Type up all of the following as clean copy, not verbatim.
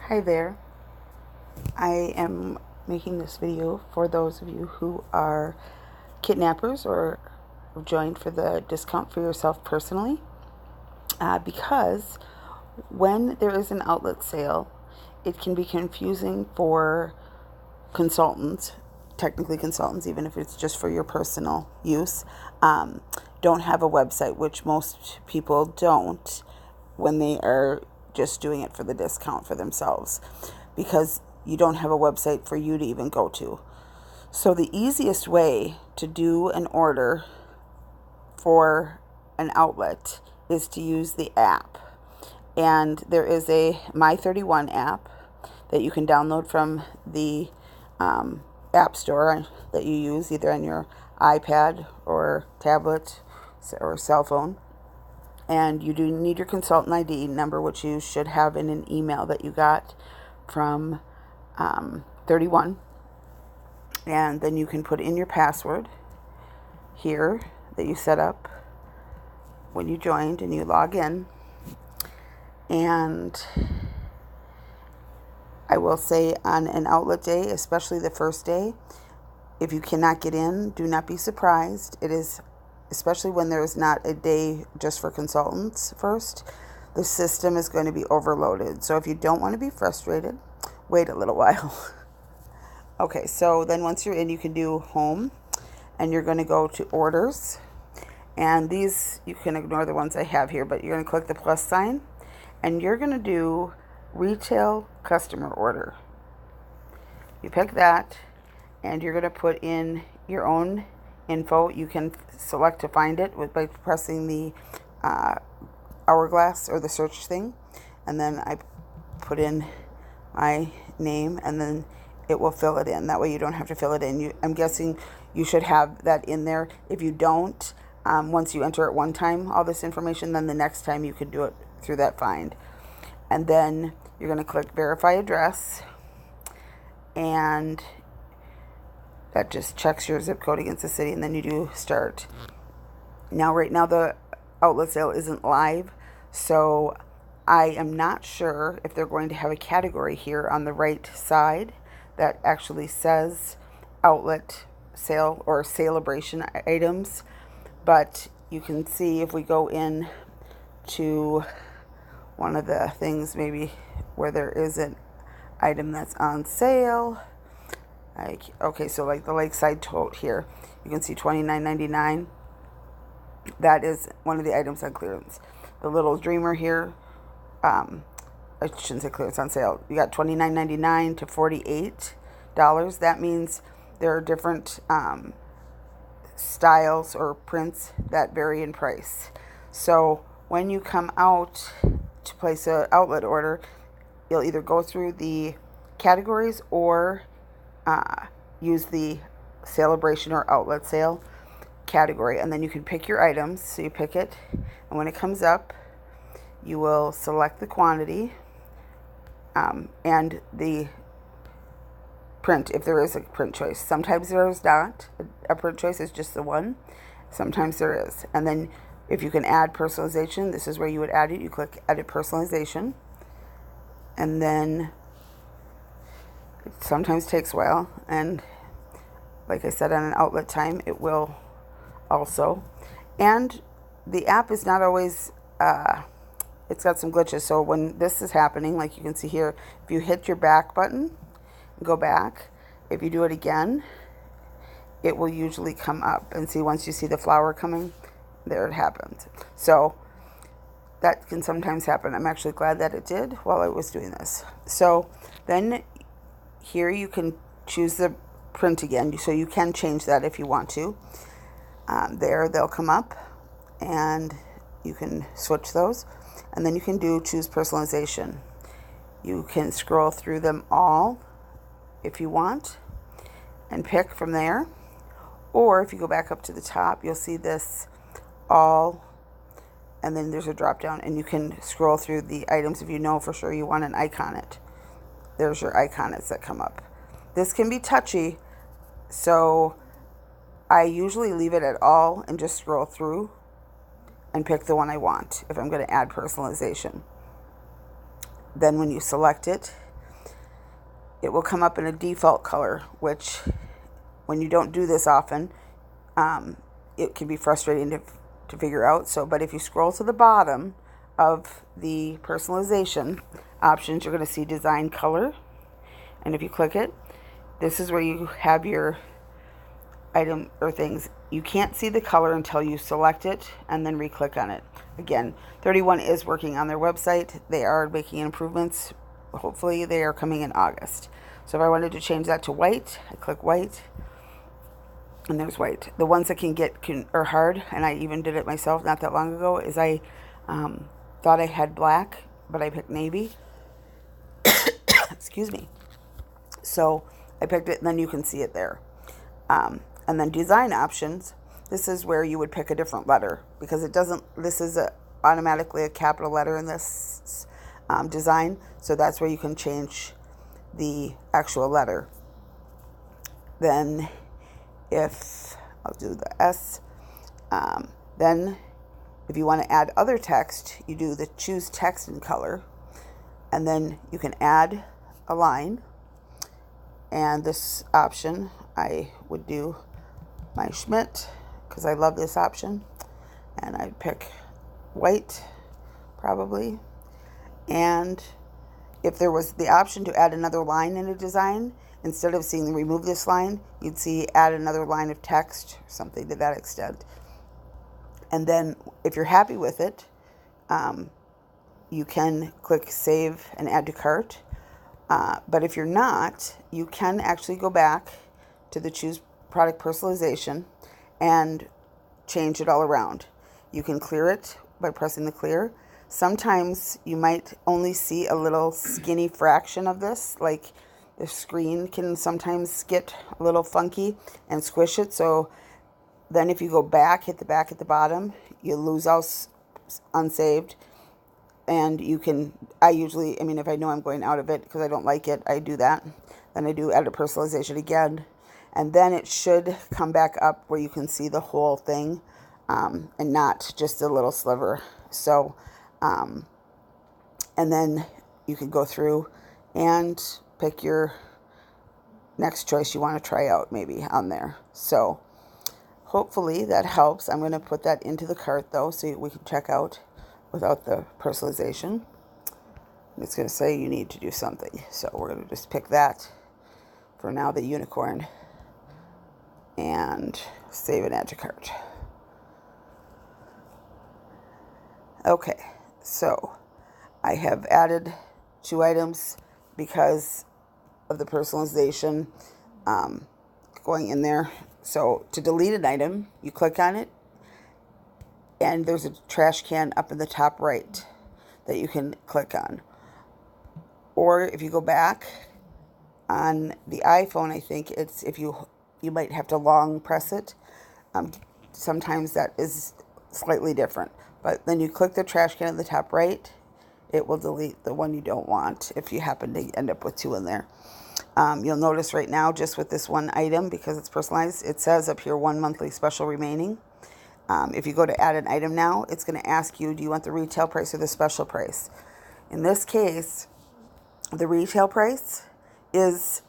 Hi there. I am making this video for those of you who are kidnappers or have joined for the discount for yourself personally, because when there is an outlet sale, it can be confusing for consultants, technically consultants, even if it's just for your personal use, don't have a website, which most people don't when they are just doing it for the discount for themselves, because you don't have a website for you to even go to. So the easiest way to do an order for an outlet is to use the app. And there is a My31 app that you can download from the app store that you use either on your iPad or tablet or cell phone. And you do need your consultant ID number, which you should have in an email that you got from 31. And then you can put in your password here that you set up when you joined and you log in. And I will say, on an outlet day, especially the first day, if you cannot get in, do not be surprised. It is, especially when there is not a day just for consultants first, the system is going to be overloaded. So if you don't want to be frustrated, wait a little while. Okay, so then once you're in, you can do home, and you're going to go to orders. And these, you can ignore the ones I have here, but you're going to click the plus sign, and you're going to do retail customer order. You pick that, and you're going to put in your own info. You can select to find it by pressing the hourglass or the search thing, and then I put in my name, and then it will fill it in. That way you don't have to fill it in. I'm guessing you should have that in there. If you don't, once you enter it one time, all this information, then the next time you can do it through that find. And then you're going to click verify address, and that just checks your zip code against the city, and then you do start. Now, right now, the outlet sale isn't live, so I am not sure if they're going to have a category here on the right side that actually says outlet sale or celebration items. But you can see, if we go in to one of the things maybe where there is an item that's on sale, okay, so like the lakeside tote here, you can see $29.99. That is one of the items on clearance. The little dreamer here, I shouldn't say clearance, on sale. You got $29.99 to $48. That means there are different styles or prints that vary in price. So when you come out to place an outlet order, you'll either go through the categories or use the celebration or outlet sale category, and then you can pick your items. So you pick it, and when it comes up, you will select the quantity and the print, if there is a print choice. Sometimes there is not a print choice, it's just the one. Sometimes there is. And then if you can add personalization, this is where you would add it. You click edit personalization, and then it sometimes takes a while, and like I said, on an outlet time it will also. And the app is not always it's got some glitches. So when this is happening, like you can see here, if you hit your back button and go back, if you do it again, it will usually come up. And see, once you see the flower coming, there it happens. So that can sometimes happen. I'm actually glad that it did while I was doing this. So then here you can choose the print again, so you can change that if you want to. There they'll come up, and you can switch those, and then you can choose personalization. You can scroll through them all if you want and pick from there, or if you go back up to the top, you'll see this all, and then there's a drop down, and you can scroll through the items if you know for sure you want an icon it. There's your icons that come up. This can be touchy, so I usually leave it at all and just scroll through and pick the one I want if I'm going to add personalization. Then when you select it, it will come up in a default color, which when you don't do this often, it can be frustrating to figure out. So, but if you scroll to the bottom of the personalization options, you're going to see design color. And if you click it, this is where you have your item or things. You can't see the color until you select it and then re-click on it. Again, 31 is working on their website. They are making improvements. Hopefully they are coming in August. So if I wanted to change that to white, I click white, and there's white. The ones that are hard, and I even did it myself not that long ago, is I thought I had black, but I picked navy. Excuse me. So I picked it, and then you can see it there. And then design options, this is where you would pick a different letter, because this is automatically a capital letter in this design. So that's where you can change the actual letter. Then if I'll do the S, then if you want to add other text, you do the choose text and color, and then you can add a line. And this option, I would do my Schmidt, because I love this option, and I'd pick white probably. And if there was the option to add another line in a design, instead of seeing remove this line, you'd see add another line of text, or something to that extent. And then if you're happy with it, you can click save and add to cart. But if you're not, you can actually go back to the choose product personalization and change it all around. You can clear it by pressing the clear. Sometimes you might only see a little skinny fraction of this, like the screen can sometimes get a little funky and squish it. So then if you go back, hit the back at the bottom, you lose all unsaved. And you can, if I know I'm going out of it because I don't like it, I do that. Then I do edit personalization again. And then it should come back up where you can see the whole thing, and not just a little sliver. So, and then you can go through and pick your next choice you want to try out maybe on there. So hopefully that helps. I'm going to put that into the cart though, so we can check out without the personalization. It's going to say you need to do something. So we're going to just pick that for now, the unicorn, and save and add to cart. Okay, so I have added 2 items because of the personalization going in there. So to delete an item, you click on it, and there's a trash can up in the top right that you can click on. Or if you go back on the iPhone, I think it's if you might have to long press it. Sometimes that is slightly different. But then you click the trash can at the top right, it will delete the one you don't want if you happen to end up with 2 in there. You'll notice right now, just with this one item, because it's personalized, it says up here 1 monthly special remaining. If you go to add an item now, it's going to ask you, do you want the retail price or the special price? In this case, the retail price is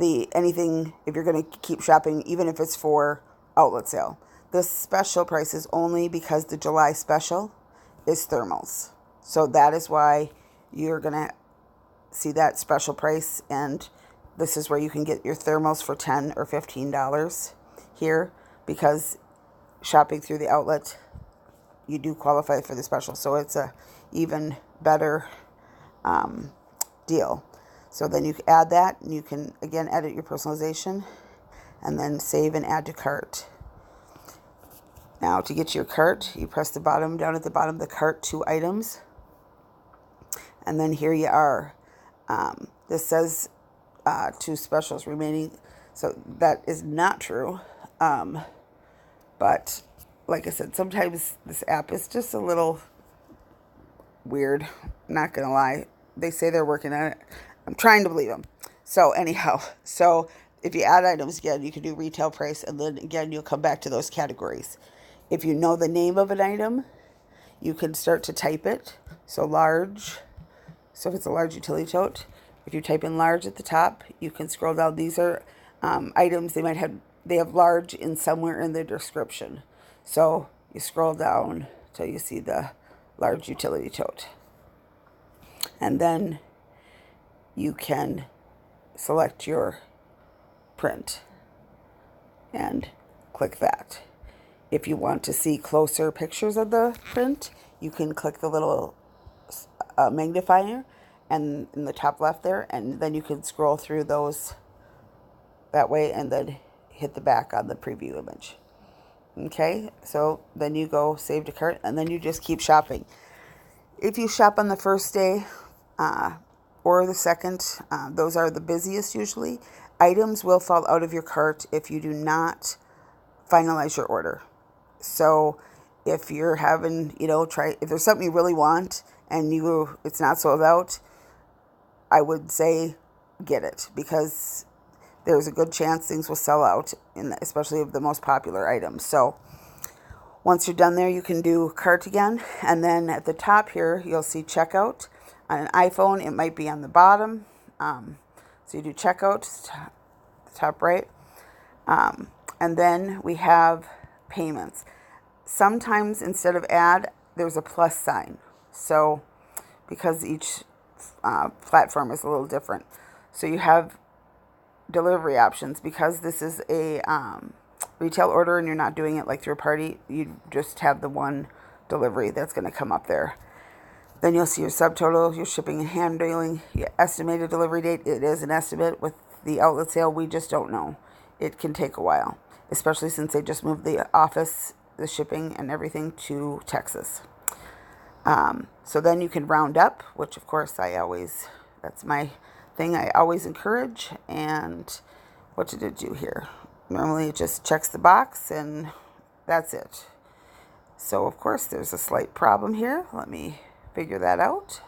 anything, if you're going to keep shopping, even if it's for outlet sale. The special price is only because the July special is thermals. So that is why you're going to see that special price, and this is where you can get your thermals for $10 or $15 here, because shopping through the outlet, you do qualify for the special. So it's a even better deal. So then you can add that, and you can again edit your personalization, and then save and add to cart. Now to get to your cart, you press the bottom, down at the bottom of the cart, 2 items, and then here you are. This says 2 specials remaining, so that is not true. But like I said, sometimes this app is just a little weird. Not gonna lie. They say they're working on it. I'm trying to believe them. So anyhow, so if you add items again, you can do retail price, and then again you'll come back to those categories. If you know the name of an item, you can start to type it. So large. So if it's a large utility tote, If you type in large at the top, you can scroll down. These are items they have large in somewhere in the description. So you scroll down till you see the large utility tote. And then you can select your print and click that. If you want to see closer pictures of the print, you can click the little magnifier and in the top left there, and then you can scroll through those that way and then hit the back on the preview image. Okay, so then you go save to cart and then you just keep shopping. If you shop on the first day or the second, those are the busiest usually. Items will fall out of your cart if you do not finalize your order. So if you're having, if there's something you really want and it's not sold out, I would say get it, because there's a good chance things will sell out, especially of the most popular items. So once you're done there, you can do cart again. And then at the top here, you'll see checkout. On an iPhone, it might be on the bottom. So you do checkout, top right. And then we have payments. Sometimes instead of add, there's a plus sign. So because each platform is a little different. So you have delivery options. Because this is a retail order and you're not doing it like through a party, you just have the one delivery that's going to come up there. Then you'll see your subtotal, your shipping and handling, your estimated delivery date. It is an estimate. With the outlet sale, we just don't know. It can take a while, especially since they just moved the office, the shipping and everything to Texas. So then you can round up, which of course that's my thing I always encourage. And what did it do here? Normally it just checks the box and that's it. So of course there's a slight problem here. Let me figure that out.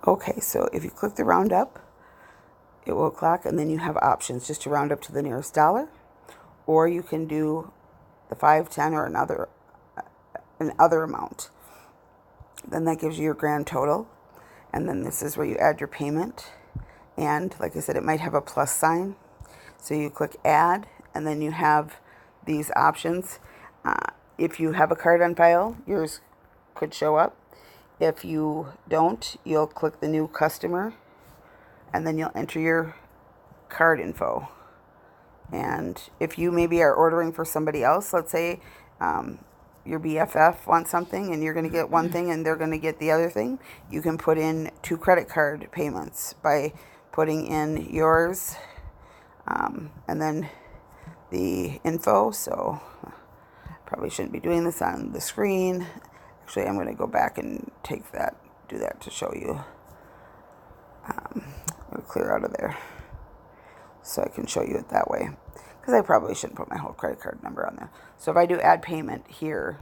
Okay, so if you click the round up, it will clock, and then you have options just to round up to the nearest dollar, or you can do the 5, 10, or another amount. Then that gives you your grand total, and then this is where you add your payment. And like I said, it might have a plus sign, so you click add, and then you have these options. If you have a card on file, yours could show up. If you don't, you'll click the new customer, and then you'll enter your card info. And if you maybe are ordering for somebody else, let's say your BFF wants something and you're going to get one thing and they're going to get the other thing, you can put in 2 credit card payments by putting in yours and then the info. So probably shouldn't be doing this on the screen. Actually, I'm going to go back and do that to show you. I'll clear out of there so I can show you it that way, because I probably shouldn't put my whole credit card number on there. So if I do add payment here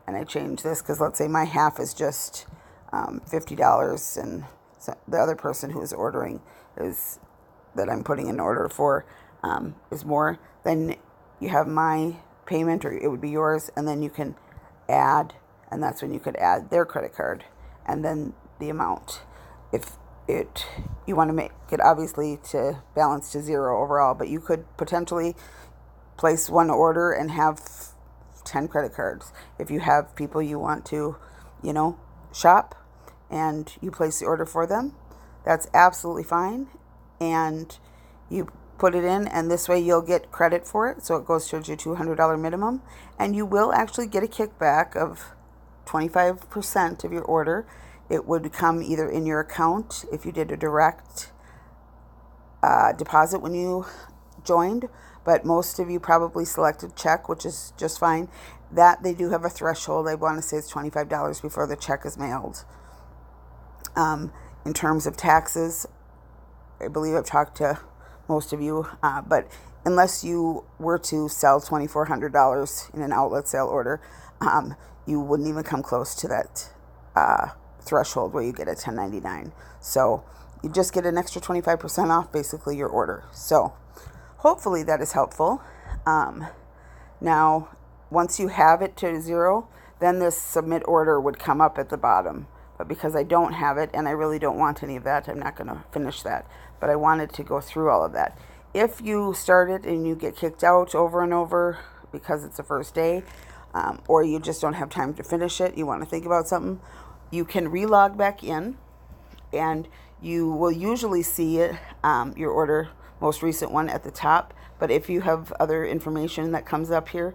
and I change this, because let's say my half is just $50 and so the other person who is ordering that I'm putting an order for is more, then you have my payment, or it would be yours, and then you can add, and that's when you could add their credit card and then the amount. If you want to make it obviously to balance to 0 overall, but you could potentially place one order and have 10 credit cards. If you have people you want to, shop, and you place the order for them, that's absolutely fine. And you put it in, and this way you'll get credit for it. So it goes towards your $200 minimum, and you will actually get a kickback of 25% of your order. It would come either in your account if you did a direct deposit when you joined, but most of you probably selected check, which is just fine. That they do have a threshold. I want to say it's $25 before the check is mailed. In terms of taxes, I believe I've talked to most of you, but unless you were to sell $2,400 in an outlet sale order, you wouldn't even come close to that threshold where you get a 1099. So you just get an extra 25% off basically your order. So hopefully that is helpful. Now, once you have it to 0, then this submit order would come up at the bottom. But because I don't have it, and I really don't want any of that, I'm not going to finish that. But I wanted to go through all of that. If you start it and you get kicked out over and over because it's the first day, or you just don't have time to finish it, you want to think about something, you can relog back in, and you will usually see it, your order, most recent one at the top. But if you have other information that comes up here,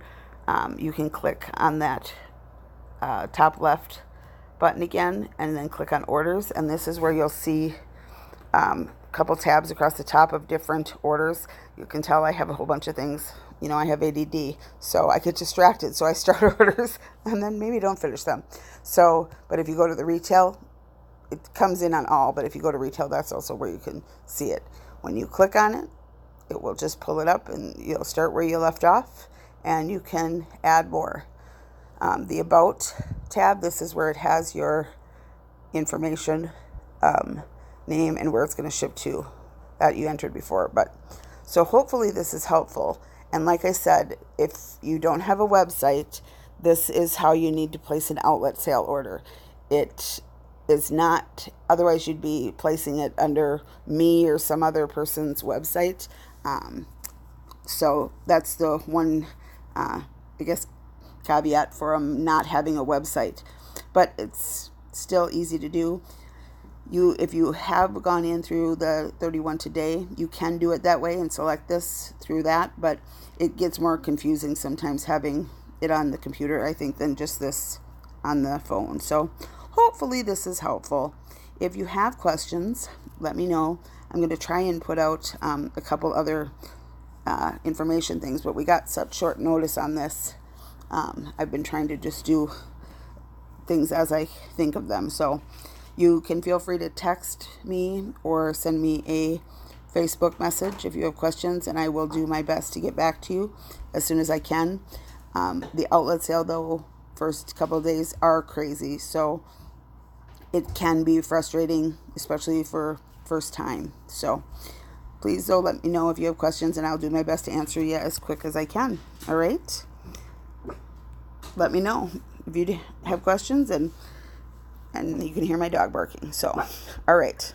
you can click on that top left button again, and then click on orders, and this is where you'll see a couple tabs across the top of different orders. You can tell I have a whole bunch of things. You know, I have ADD, so I get distracted, so I start orders and then maybe don't finish them. So, but if you go to the retail, it comes in on all, but if you go to retail, that's also where you can see it. When you click on it, it will just pull it up, and you'll start where you left off, and you can add more. The About tab, this is where it has your information, name, and where it's going to ship to that you entered before. But so hopefully this is helpful. And like I said, if you don't have a website, this is how you need to place an outlet sale order. It is not, otherwise you'd be placing it under me or some other person's website. So that's the one, I guess, caveat for not having a website. But it's still easy to do. If you have gone in through the 31 today, you can do it that way and select this through that, but it gets more confusing sometimes having it on the computer, I think, than just this on the phone. So hopefully this is helpful. If you have questions, let me know. I'm going to try and put out a couple other information things, but we got such short notice on this. I've been trying to just do things as I think of them. So you can feel free to text me or send me a Facebook message if you have questions, and I will do my best to get back to you as soon as I can. The outlet sale, though, first couple of days are crazy, so it can be frustrating, especially for first time. So please, though, let me know if you have questions, and I'll do my best to answer you as quick as I can. All right? Let me know if you have questions, and you can hear my dog barking. So, all right.